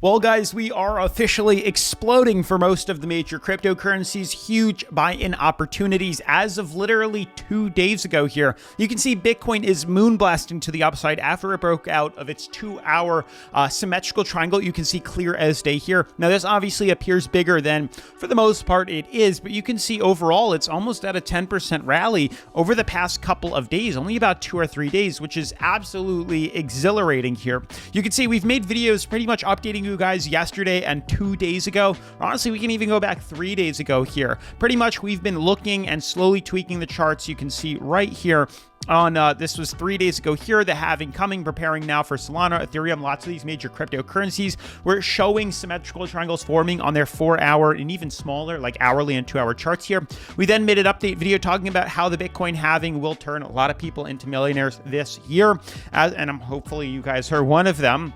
Well, guys, we are officially exploding for most of the major cryptocurrencies. Huge buy-in opportunities as of literally 2 days ago here. You can see Bitcoin is moonblasting to the upside after it broke out of its 2-hour symmetrical triangle. You can see clear as day here. Now, this obviously appears bigger than, for the most part, it is, but you can see overall it's almost at a 10% rally over the past couple of days, only about 2 or 3 days, which is absolutely exhilarating here. You can see we've made videos pretty much updating you guys yesterday and 2 days ago. Honestly, we can even go back 3 days ago here. Pretty much we've been looking and slowly tweaking the charts. You can see right here on this was 3 days ago here, the halving coming, preparing now for Solana, Ethereum, lots of these major cryptocurrencies. We're showing symmetrical triangles forming on their 4-hour and even smaller, like hourly and 2-hour charts here. We then made an update video talking about how the Bitcoin halving will turn a lot of people into millionaires this year, and hopefully you guys are one of them.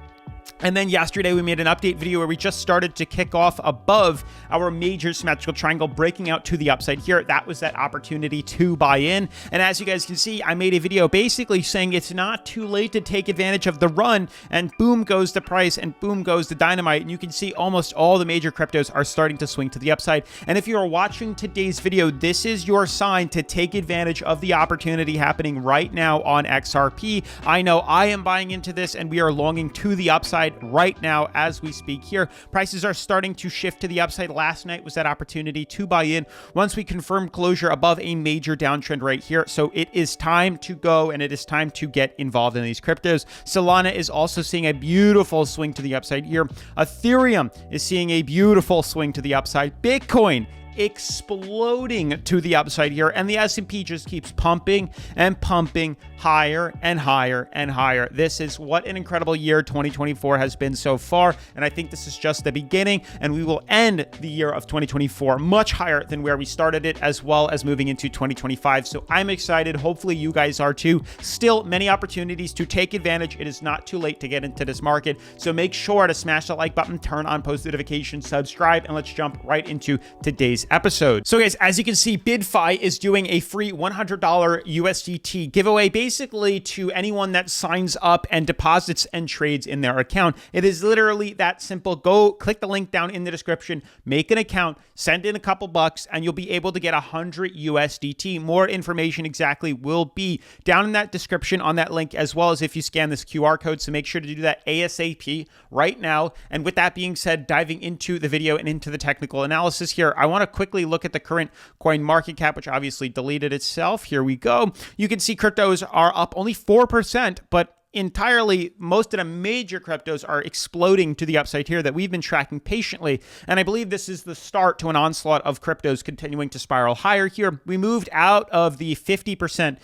And then yesterday we made an update video where we just started to kick off above our major symmetrical triangle, breaking out to the upside here. That was that opportunity to buy in. And as you guys can see, I made a video basically saying it's not too late to take advantage of the run, and boom goes the price and boom goes the dynamite. And you can see almost all the major cryptos are starting to swing to the upside. And if you are watching today's video, this is your sign to take advantage of the opportunity happening right now on XRP. I know I am buying into this, and we are longing to the upside right now as we speak here. Prices are starting to shift to the upside. Last night was that opportunity to buy in once we confirmed closure above a major downtrend right here. So it is time to go, and it is time to get involved in these cryptos. Solana is also seeing a beautiful swing to the upside here. Ethereum is seeing a beautiful swing to the upside. Bitcoin exploding to the upside here, and the S&P just keeps pumping and pumping higher and higher and higher. This is what an incredible year 2024 has been so far, and I think this is just the beginning, and we will end the year of 2024 much higher than where we started it, as well as moving into 2025. So I'm excited. Hopefully you guys are too. Still many opportunities to take advantage. It is not too late to get into this market, so make sure to smash that like button, turn on post notifications, subscribe, and let's jump right into today's episode. So guys, as you can see, BidFi is doing a free $100 USDT giveaway basically to anyone that signs up and deposits and trades in their account. It is literally that simple. Go click the link down in the description, make an account, send in a couple bucks, and you'll be able to get 100 USDT. More information exactly will be down in that description on that link, as well as if you scan this QR code. So make sure to do that ASAP right now. And with that being said, diving into the video and into the technical analysis here, I want to quickly look at the current coin market cap, which obviously deleted itself. Here we go. You can see cryptos are up only 4%, but entirely most of the major cryptos are exploding to the upside here that we've been tracking patiently. And I believe this is the start to an onslaught of cryptos continuing to spiral higher here. We moved out of the 50%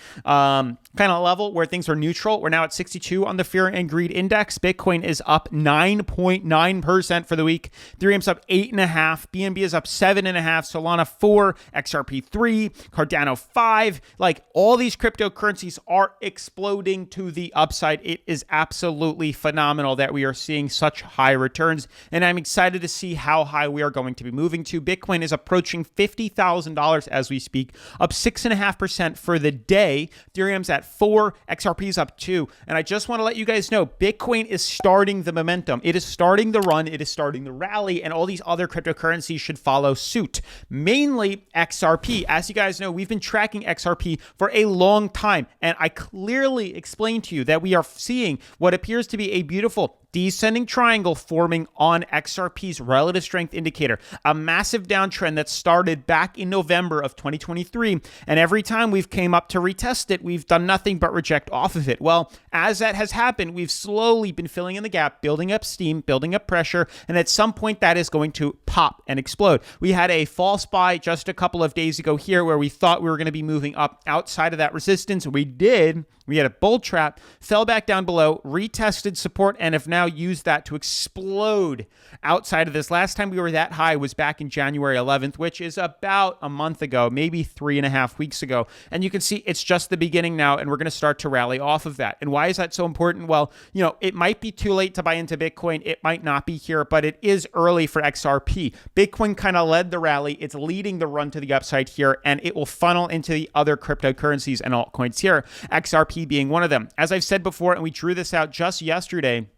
kind of level where things are neutral. We're now at 62 on the Fear and Greed Index. Bitcoin is up 9.9% for the week. Ethereum's up 8.5%. BNB is up 7.5%. Solana 4%. XRP 3%. Cardano 5%. Like, all these cryptocurrencies are exploding to the upside. It is absolutely phenomenal that we are seeing such high returns, and I'm excited to see how high we are going to be moving to. Bitcoin is approaching $50,000 as we speak, up 6.5% for the day. Ethereum's at 4%, XRP is up 2%, and I just want to let you guys know, Bitcoin is starting the momentum. It is starting the run. It is starting the rally, and all these other cryptocurrencies should follow suit. Mainly XRP. As you guys know, we've been tracking XRP for a long time, and I clearly explained to you that we are seeing what appears to be a beautiful descending triangle forming on XRP's relative strength indicator, a massive downtrend that started back in November of 2023. And every time we've came up to retest it, we've done nothing but reject off of it. Well, as that has happened, we've slowly been filling in the gap, building up steam, building up pressure, and at some point that is going to pop and explode. We had a false buy just a couple of days ago here where we thought we were going to be moving up outside of that resistance. We did. We had a bull trap, fell back down below, retested support, and have now used that to explode outside of this. Last time we were that high was back in January 11th, which is about a month ago, maybe 3.5 weeks ago. And you can see it's just the beginning now, and we're going to start to rally off of that. And why is that so important? Well, you know, it might be too late to buy into Bitcoin. It might not be here, but it is early for XRP. Bitcoin kind of led the rally. It's leading the run to the upside here, and it will funnel into the other cryptocurrencies and altcoins here, XRP being one of them. As I've said before, and we drew this out just yesterday,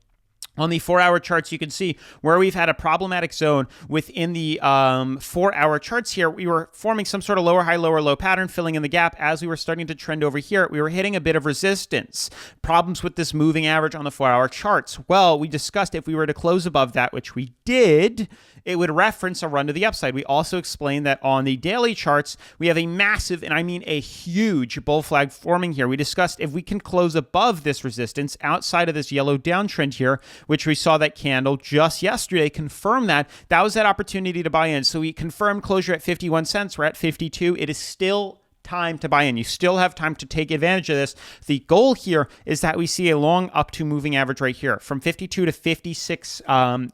On the 4-hour charts, you can see where we've had a problematic zone within the 4-hour charts here. We were forming some sort of lower high, lower low pattern, filling in the gap. As we were starting to trend over here, we were hitting a bit of resistance. Problems with this moving average on the 4-hour charts. Well, we discussed if we were to close above that, which we did, it would reference a run to the upside. We also explained that on the daily charts, we have a massive, and I mean a huge bull flag forming here. We discussed if we can close above this resistance outside of this yellow downtrend here, which we saw that candle just yesterday confirm that was that opportunity to buy in. So we confirmed closure at 51 cents. We're at 52. It is still time to buy in. You still have time to take advantage of this. The goal here is that we see a long up to moving average right here from 52 to 56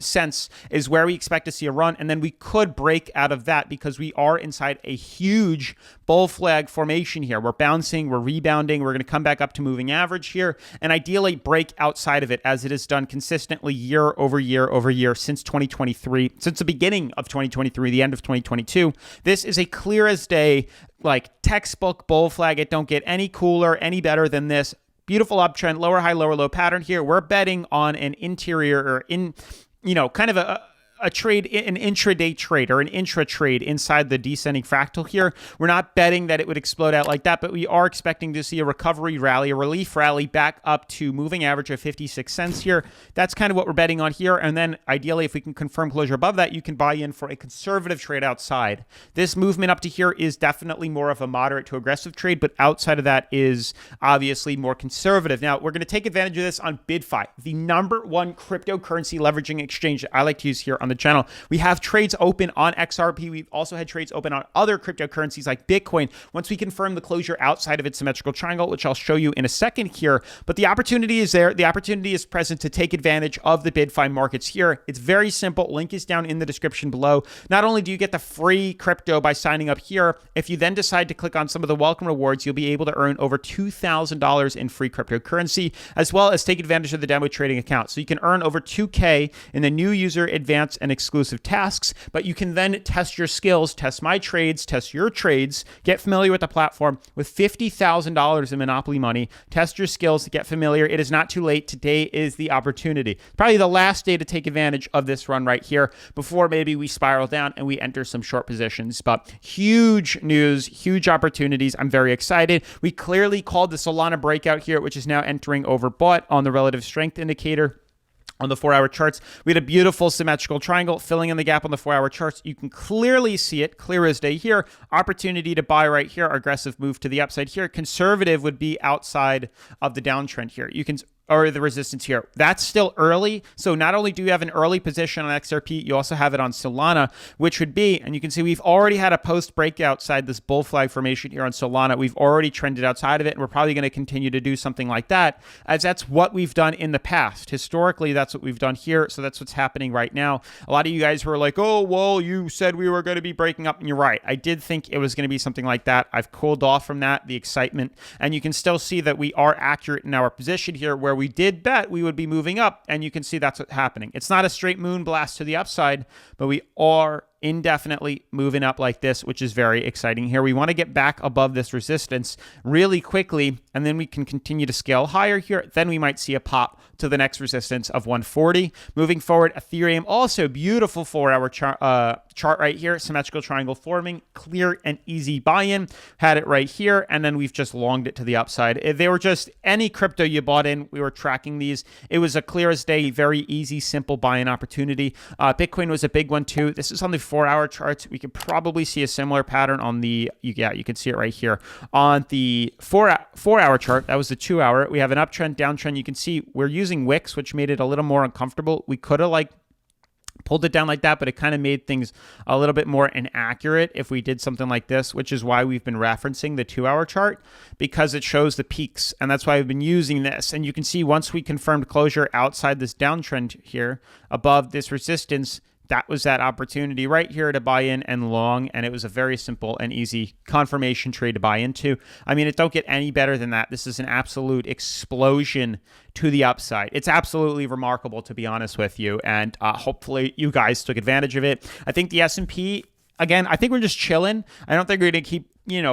cents is where we expect to see a run. And then we could break out of that because we are inside a huge bull flag formation here. We're bouncing, we're rebounding, we're going to come back up to moving average here and ideally break outside of it as it has done consistently year over year over year since 2023, since the beginning of 2023, the end of 2022. This is a clear as day, like textbook bull flag. It don't get any cooler, any better than this. Beautiful uptrend, lower high, lower low pattern here. We're betting on an interior or kind of a trade, an intraday trade or an intra trade inside the descending fractal here. We're not betting that it would explode out like that, but we are expecting to see a recovery rally, a relief rally back up to moving average of 56 cents here. That's kind of what we're betting on here. And then ideally, if we can confirm closure above that, you can buy in for a conservative trade outside. This movement up to here is definitely more of a moderate to aggressive trade, but outside of that is obviously more conservative. Now, we're going to take advantage of this on BidFi, the #1 cryptocurrency leveraging exchange that I like to use here on the channel. We have trades open on XRP. We've also had trades open on other cryptocurrencies like Bitcoin. Once we confirm the closure outside of its symmetrical triangle, which I'll show you in a second here, but the opportunity is there. The opportunity is present to take advantage of the BidFi markets here. It's very simple. Link is down in the description below. Not only do you get the free crypto by signing up here, if you then decide to click on some of the welcome rewards, you'll be able to earn over $2,000 in free cryptocurrency, as well as take advantage of the demo trading account. So you can earn over 2K in the new user advanced and exclusive tasks, but you can then test your skills, test my trades, test your trades, get familiar with the platform with $50,000 in Monopoly money, test your skills, get familiar. It is not too late. Today is the opportunity. Probably the last day to take advantage of this run right here before maybe we spiral down and we enter some short positions. But huge news, huge opportunities. I'm very excited. We clearly called the Solana breakout here, which is now entering overbought on the relative strength indicator. On the 4-hour charts, we had a beautiful symmetrical triangle filling in the gap on the 4-hour charts. You can clearly see it, clear as day here. Opportunity to buy right here. Aggressive move to the upside here. Conservative would be outside of the downtrend here. You can or the resistance here. That's still early. So not only do you have an early position on XRP, you also have it on Solana, which would be, and you can see we've already had a post break outside this bull flag formation here on Solana. We've already trended outside of it, and we're probably going to continue to do something like that, as that's what we've done in the past. Historically, that's what we've done here. So that's what's happening right now. A lot of you guys were like, oh, well, you said we were going to be breaking up, and you're right. I did think it was going to be something like that. I've cooled off from that, the excitement, and you can still see that we are accurate in our position here where we did bet we would be moving up, and you can see that's what's happening. It's not a straight moon blast to the upside, but we are indefinitely moving up like this, which is very exciting here. We want to get back above this resistance really quickly, and then we can continue to scale higher here. Then we might see a pop to the next resistance of 140. Moving forward, Ethereum, also beautiful 4-hour chart right here, symmetrical triangle forming, clear and easy buy-in. Had it right here, and then we've just longed it to the upside. If they were just any crypto you bought in, we were tracking these. It was a clear as day, very easy, simple buy-in opportunity. Bitcoin was a big one too. This is on the 4-hour charts. We could probably see a similar pattern on the, you can see it right here. On the 4-hour chart, that was the 2-hour. We have an uptrend, downtrend. You can see we're using wicks, which made it a little more uncomfortable. We could have pulled it down like that, but it kind of made things a little bit more inaccurate if we did something like this, which is why we've been referencing the 2-hour chart, because it shows the peaks, and that's why I've been using this. And you can see once we confirmed closure outside this downtrend here, above this resistance, that was that opportunity right here to buy in and long, and it was a very simple and easy confirmation trade to buy into. I mean, it don't get any better than that. This is an absolute explosion to the upside. It's absolutely remarkable, to be honest with you, and hopefully you guys took advantage of it. I think the S&P, again, I think we're just chilling. I don't think we're going to keep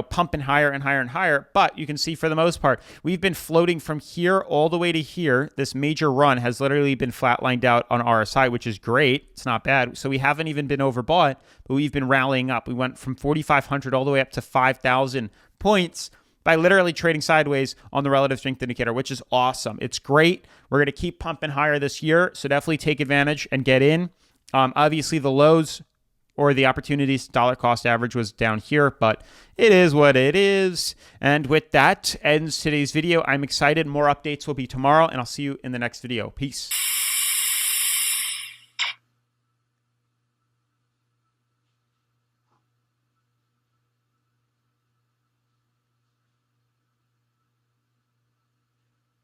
pumping higher and higher and higher. But you can see for the most part, we've been floating from here all the way to here. This major run has literally been flatlined out on RSI, which is great. It's not bad. So we haven't even been overbought, but we've been rallying up. We went from 4,500 all the way up to 5,000 points by literally trading sideways on the relative strength indicator, which is awesome. It's great. We're going to keep pumping higher this year. So definitely take advantage and get in. Obviously the lows or the opportunities dollar cost average was down here, but it is what it is. And with that ends today's video. I'm excited. More updates will be tomorrow, and I'll see you in the next video. Peace.